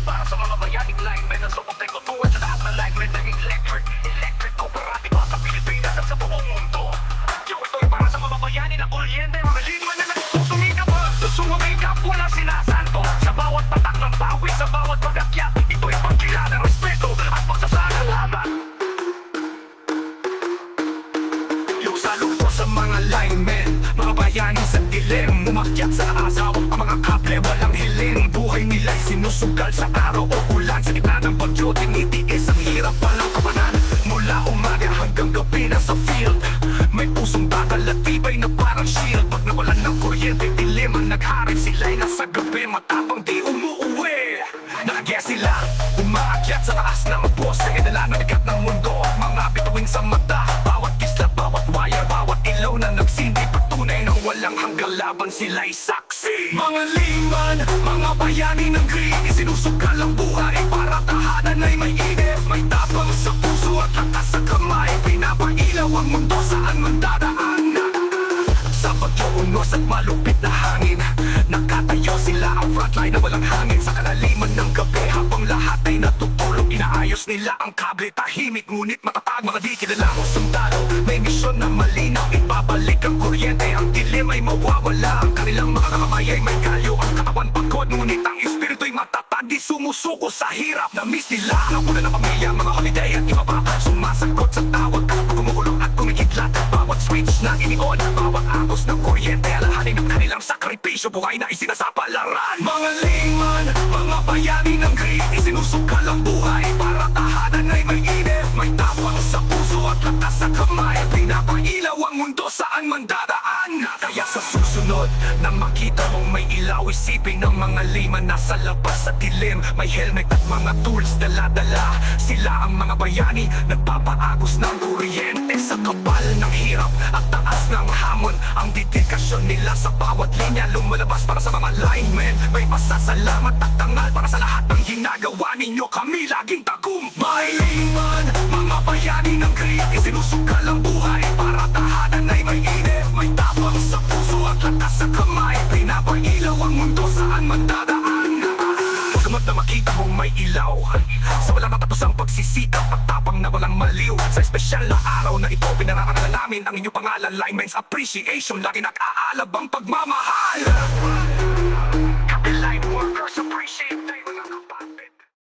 Para sa mga bayaning linemen na sumutay ko tuwad sa lahat ng linemen ng electric cooperative sa Pilipinas at sa buong mundo. Yung ito'y para sa mga bayani na kuryente, mga linemen na nagsusumikap sa sumumikap, walang sinasanto. Sa bawat patak ng bawi, sa bawat pag-akyat, ito'y pagkilala, respeto at pagsasalamat. Yung salute ko sa mga linemen, mga bayani sa dilim, umakyat sa asaw, ang mga kable walang hiling. Buhay nila'y sinusugal sa araw o ulan, sa gitna ng bagyo tinitiis ang hirap walang kapanan. Mula umaga hanggang gabi na sa field, may pusong bakal at tibay na parang shield. Pag nawalan ng kuryente, dilim ang nagharin, sila'y nasa gabi, matapang di umuuwi. Nakagya sila, umaakyat sa taas ng poste, dala ng bigat ng mundo, mga bituin sa mata. Bawat kisla, bawat wire, bawat ilaw na nagsindi, patunay ng walang hanggang laban, sila'y saksi. Mga liman, mga bayani ng green, isinusugal ang buhay para tahanan ay may inip. May tapang sa puso at lakas sa kamay, pinapailaw ang mundo saan man dadaan. Sa pag-unos at malupit na hangin, nakatayo sila ang frontline na walang hangin. Sa kalaliman ng gabi habang lahat ay natutulog, inaayos nila ang kable, tahimik ngunit matatag. Mga di kilalang sundalo, may misyon na malinaw, ibabalik ang kuryente, ang dilim ay mawawala. Ang kanilang mga kamay ay may kalyo, ang katawan pagod, ngunit ang espiritu'y matatag, di sumusuko sa hirap. Na-miss nila ang una ng pamilya, mga holiday at iba pa, sumasagot sa tawag kapag gumugulong at kumikidlat. Bawat switch na inion, bawat agos ng kuryente, alahanin ng kanilang sakripisyo, buhay na isinasapalaran. Mga liman, mga bayani ng green, isinusukal ang buhay para tahanan ay may inip. May tapang sa puso at lakas sa kamay, pinapailaw ang mundo saan man dadaan. Kaya sa susunod na makita mong may ilaw, isipin ng mga liman nasa labas sa dilim. May helmet at mga tools dala-dala, sila ang mga bayani nagpapaagos ng kuryente. Sa kapal ng hirap at taas ng hamon, ang dedikasyon nila sa bawat linya lumalabas para sa mga linemen. May pasasalamat at tangal para sa lahat ng ginagawa ninyo, kami laging tagumpay. Liman, mga bayani ng green, isinusukal ang buhay para tahanan ay may inip. May tapang sa puso at lakas sa kamay, pinapailaw ang mundo saan man dadaan. Pagkamot na makita mong may ilaw, sa walang matapos ang pagsisikap at tapang na walang maliw. Sa espesyal na araw na ito, pinararala namin ang inyong pangalan, Linemen's Appreciation. Lagi nag-aalab ang pagmamahal.